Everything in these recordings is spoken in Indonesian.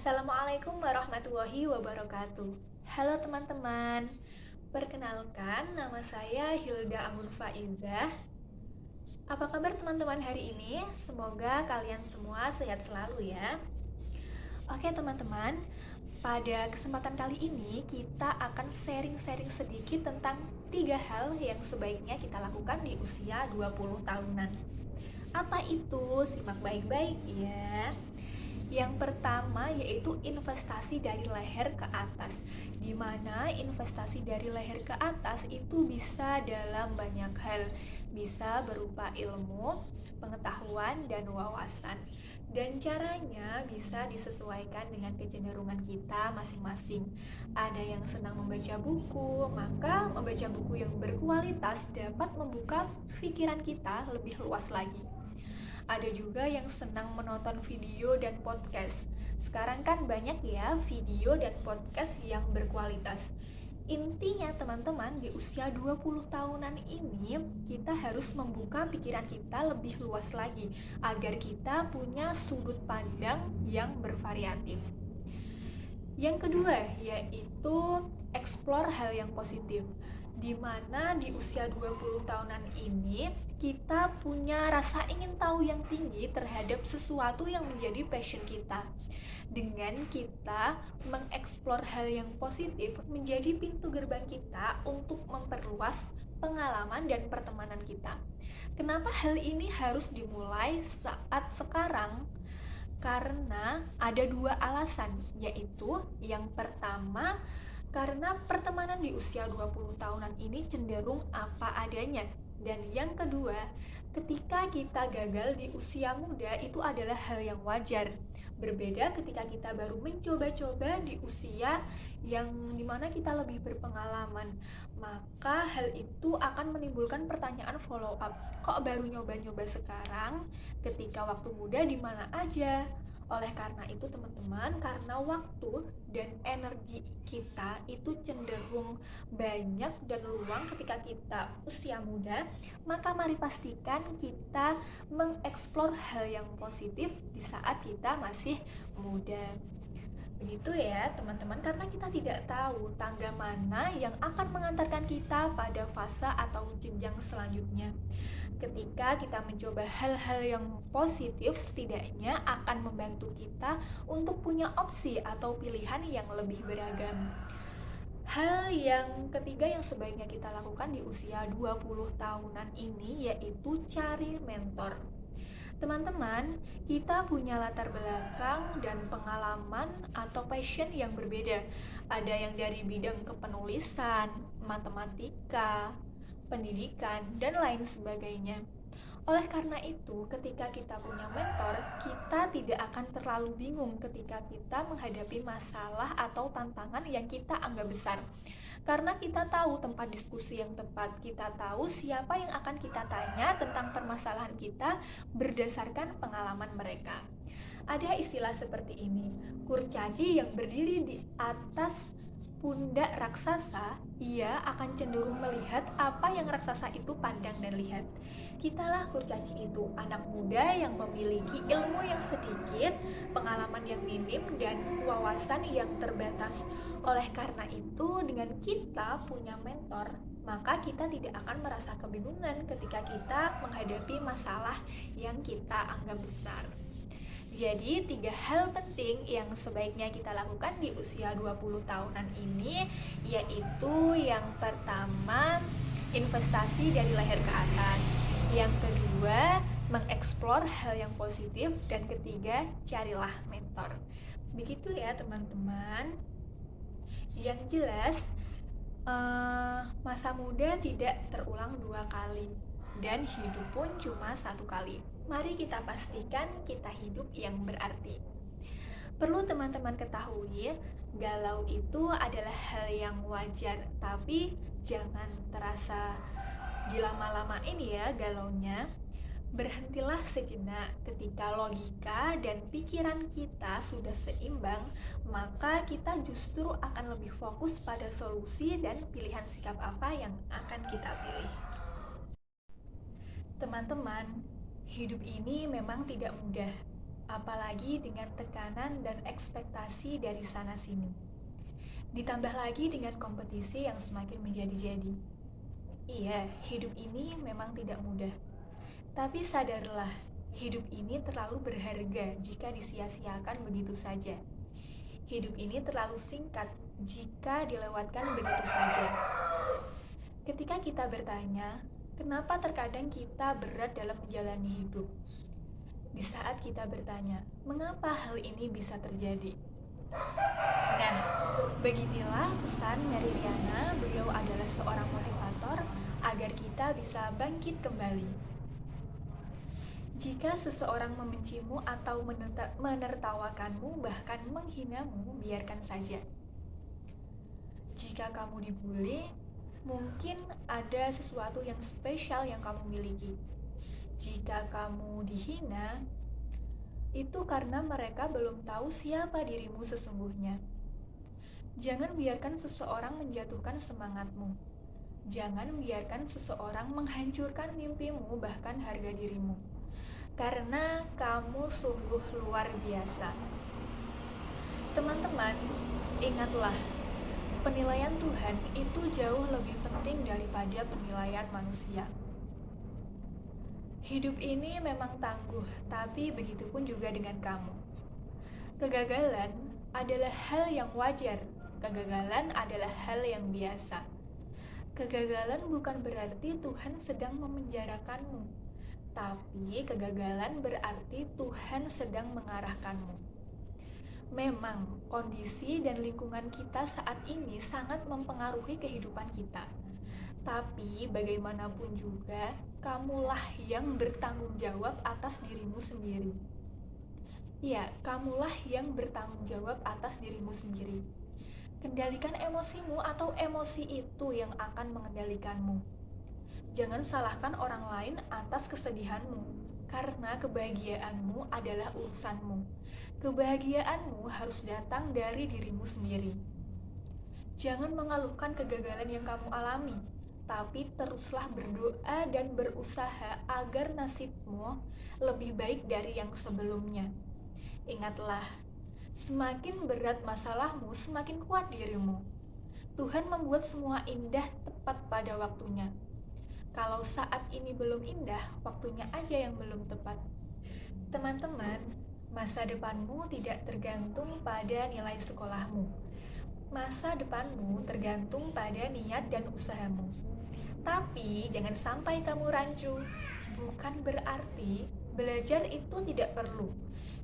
Assalamualaikum warahmatullahi wabarakatuh. Halo teman-teman, perkenalkan nama saya Hilda Anggun Faizah. Apa kabar teman-teman hari ini? Semoga kalian semua sehat selalu ya. Oke teman-teman, pada kesempatan kali ini kita akan sharing-sharing sedikit tentang 3 hal yang sebaiknya kita lakukan di usia 20 tahunan. Apa itu? Simak baik-baik ya. Yang pertama yaitu investasi dari leher ke atas, di mana investasi dari leher ke atas itu bisa dalam banyak hal, bisa berupa ilmu, pengetahuan, dan wawasan. Dan caranya bisa disesuaikan dengan kecenderungan kita masing-masing. Ada yang senang membaca buku, maka membaca buku yang berkualitas dapat membuka pikiran kita lebih luas lagi. Ada juga yang senang menonton video dan podcast. Sekarang kan banyak ya video dan podcast yang berkualitas. Intinya teman-teman, di usia 20 tahunan ini kita harus membuka pikiran kita lebih luas lagi agar kita punya sudut pandang yang bervariatif. Yang kedua yaitu explore hal yang positif, di mana di usia 20 tahunan ini kita punya rasa ingin tahu yang tinggi terhadap sesuatu yang menjadi passion kita. Dengan kita mengeksplor hal yang positif menjadi pintu gerbang kita untuk memperluas pengalaman dan pertemanan kita. Kenapa hal ini harus dimulai saat sekarang? Karena ada 2 alasan, yaitu yang pertama karena pertemanan di usia 20 tahunan ini cenderung apa adanya. Dan yang kedua, ketika kita gagal di usia muda itu adalah hal yang wajar. Berbeda ketika kita baru mencoba-coba di usia yang dimana kita lebih berpengalaman. Maka hal itu akan menimbulkan pertanyaan follow up. Kok baru nyoba-nyoba sekarang? Ketika waktu muda di mana aja? Oleh karena itu teman-teman, karena waktu dan energi kita itu cenderung banyak dan luang ketika kita usia muda, maka mari pastikan kita mengeksplor hal yang positif di saat kita masih muda. Begitu ya teman-teman, karena kita tidak tahu tangga mana yang akan mengantarkan kita pada fase atau jenjang selanjutnya. Ketika kita mencoba hal-hal yang positif, setidaknya akan membantu kita untuk punya opsi atau pilihan yang lebih beragam. Hal yang ketiga yang sebaiknya kita lakukan di usia 20 tahunan ini yaitu cari mentor. Teman-teman, kita punya latar belakang dan pengalaman atau passion yang berbeda. Ada yang dari bidang kepenulisan, matematika, pendidikan, dan lain sebagainya. Oleh karena itu, ketika kita punya mentor, kita tidak akan terlalu bingung ketika kita menghadapi masalah atau tantangan yang kita anggap besar. Karena kita tahu tempat diskusi yang tepat, kita tahu siapa yang akan kita tanya tentang permasalahan kita berdasarkan pengalaman mereka. Ada istilah seperti ini, kurcaci yang berdiri di atas pundak raksasa, ia akan cenderung melihat apa yang raksasa itu pandang dan lihat. Kitalah kurcaci itu, anak muda yang memiliki ilmu yang sedikit, pengalaman yang minim, dan wawasan yang terbatas. Oleh karena itu, dengan kita punya mentor, maka kita tidak akan merasa kebingungan ketika kita menghadapi masalah yang kita anggap besar. Jadi 3 hal penting yang sebaiknya kita lakukan di usia 20 tahunan ini yaitu yang pertama, investasi dari leher ke atas. Yang kedua, mengeksplor hal yang positif. Dan ketiga, carilah mentor. Begitu ya teman-teman. Yang jelas, masa muda tidak terulang 2 kali dan hidup pun cuma 1 kali. Mari kita pastikan kita hidup yang berarti. Perlu teman-teman ketahui, galau itu adalah hal yang wajar, tapi jangan terasa dilama-lamain ya galaunya. Berhentilah sejenak. Ketika logika dan pikiran kita sudah seimbang, maka kita justru akan lebih fokus pada solusi dan pilihan sikap apa yang akan kita pilih. Teman-teman, hidup ini memang tidak mudah. apalagi dengan tekanan dan ekspektasi dari sana-sini. Ditambah lagi dengan kompetisi yang semakin menjadi-jadi. Iya, hidup ini memang tidak mudah. Tapi sadarlah, hidup ini terlalu berharga jika disia-siakan begitu saja. Hidup ini terlalu singkat jika dilewatkan begitu saja. Ketika kita bertanya, kenapa terkadang kita berat dalam menjalani hidup? Di saat kita bertanya, mengapa hal ini bisa terjadi? Nah, beginilah pesan Meridiana. Beliau adalah seorang motivator agar kita bisa bangkit kembali. Jika seseorang membencimu atau menertawakanmu, bahkan menghinamu, biarkan saja. Jika kamu dibully, mungkin ada sesuatu yang spesial yang kamu miliki. Jika kamu dihina, itu karena mereka belum tahu siapa dirimu sesungguhnya. Jangan biarkan seseorang menjatuhkan semangatmu. Jangan biarkan seseorang menghancurkan mimpimu, bahkan harga dirimu. Karena kamu sungguh luar biasa. Teman-teman, ingatlah, penilaian Tuhan itu jauh lebih penting daripada penilaian manusia. Hidup ini memang tangguh, tapi begitupun juga dengan kamu. Kegagalan adalah hal yang wajar. Kegagalan adalah hal yang biasa. Kegagalan bukan berarti Tuhan sedang memenjarakanmu, tapi kegagalan berarti Tuhan sedang mengarahkanmu. Memang kondisi dan lingkungan kita saat ini sangat mempengaruhi kehidupan kita. Tapi bagaimanapun juga, kamulah yang bertanggung jawab atas dirimu sendiri. Ya, kamulah yang bertanggung jawab atas dirimu sendiri. Kendalikan emosimu atau emosi itu yang akan mengendalikanmu. Jangan salahkan orang lain atas kesedihanmu, karena kebahagiaanmu adalah urusanmu. Kebahagiaanmu harus datang dari dirimu sendiri. Jangan mengeluhkan kegagalan yang kamu alami, tapi teruslah berdoa dan berusaha agar nasibmu lebih baik dari yang sebelumnya. Ingatlah, semakin berat masalahmu, semakin kuat dirimu. Tuhan membuat semua indah tepat pada waktunya. Kalau saat ini belum indah, waktunya aja yang belum tepat. Teman-teman, masa depanmu tidak tergantung pada nilai sekolahmu. Masa depanmu tergantung pada niat dan usahamu. Tapi jangan sampai kamu rancu. Bukan berarti belajar itu tidak perlu.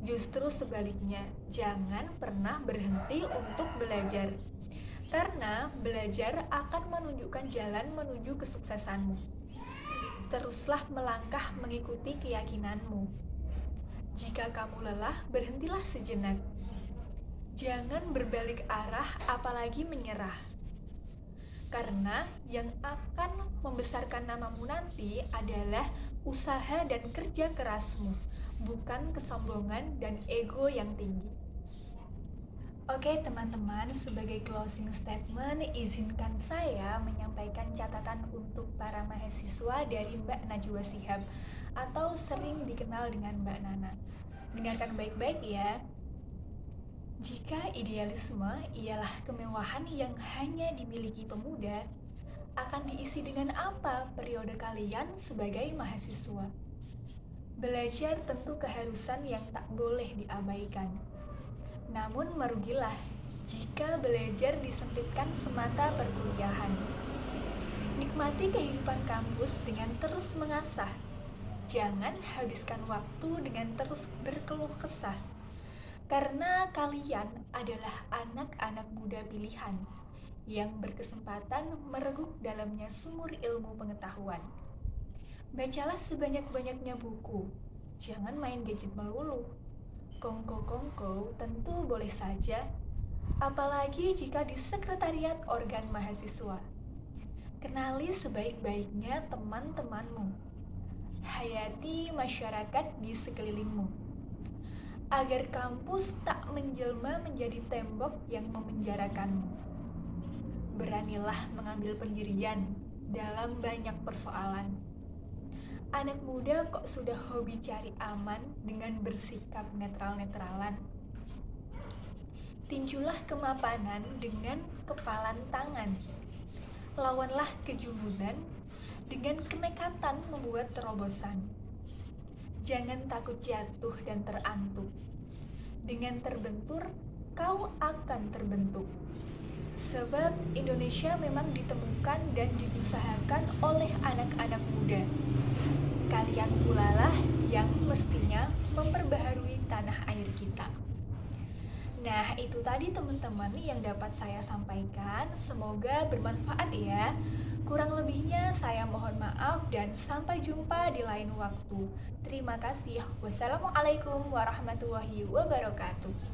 Justru sebaliknya, jangan pernah berhenti untuk belajar. Karena belajar akan menunjukkan jalan menuju kesuksesanmu. Teruslah melangkah mengikuti keyakinanmu. Jika kamu lelah, berhentilah sejenak. Jangan berbalik arah, apalagi menyerah. Karena yang akan membesarkan namamu nanti adalah usaha dan kerja kerasmu, bukan kesombongan dan ego yang tinggi. Oke teman-teman, sebagai closing statement, izinkan saya menyampaikan catatan untuk para mahasiswa dari Mbak Najwa Shihab, atau sering dikenal dengan Mbak Nana. Dengarkan baik-baik ya. Jika idealisme ialah kemewahan yang hanya dimiliki pemuda, akan diisi dengan apa periode kalian sebagai mahasiswa? Belajar tentu keharusan yang tak boleh diabaikan. Namun merugilah jika belajar disempitkan semata perkuliahan. Nikmati kehidupan kampus dengan terus mengasah. Jangan habiskan waktu dengan terus berkeluh kesah. Karena kalian adalah anak-anak muda pilihan yang berkesempatan mereguk dalamnya sumur ilmu pengetahuan. Bacalah sebanyak-banyaknya buku. Jangan main gadget melulu. Kongko-kongko tentu boleh saja, apalagi jika di sekretariat organ mahasiswa. Kenali sebaik-baiknya teman-temanmu. Hayati masyarakat di sekelilingmu. Agar kampus tak menjelma menjadi tembok yang memenjarakanmu. Beranilah mengambil pendirian dalam banyak persoalan. Anak muda kok sudah hobi cari aman dengan bersikap netral-netralan? Tinjulah kemapanan dengan kepalan tangan. Lawanlah kejumudan dengan kenekatan membuat terobosan. Jangan takut jatuh dan terantuk. Dengan terbentur, kau akan terbentuk. Sebab Indonesia memang ditemukan dan diusahakan oleh anak-anak muda. Kalian pula lah yang mestinya memperbaharui tanah air kita. Nah, itu tadi teman-teman yang dapat saya sampaikan. Semoga bermanfaat ya. Kurang lebihnya saya mohon maaf dan sampai jumpa di lain waktu. Terima kasih. Wassalamualaikum warahmatullahi wabarakatuh.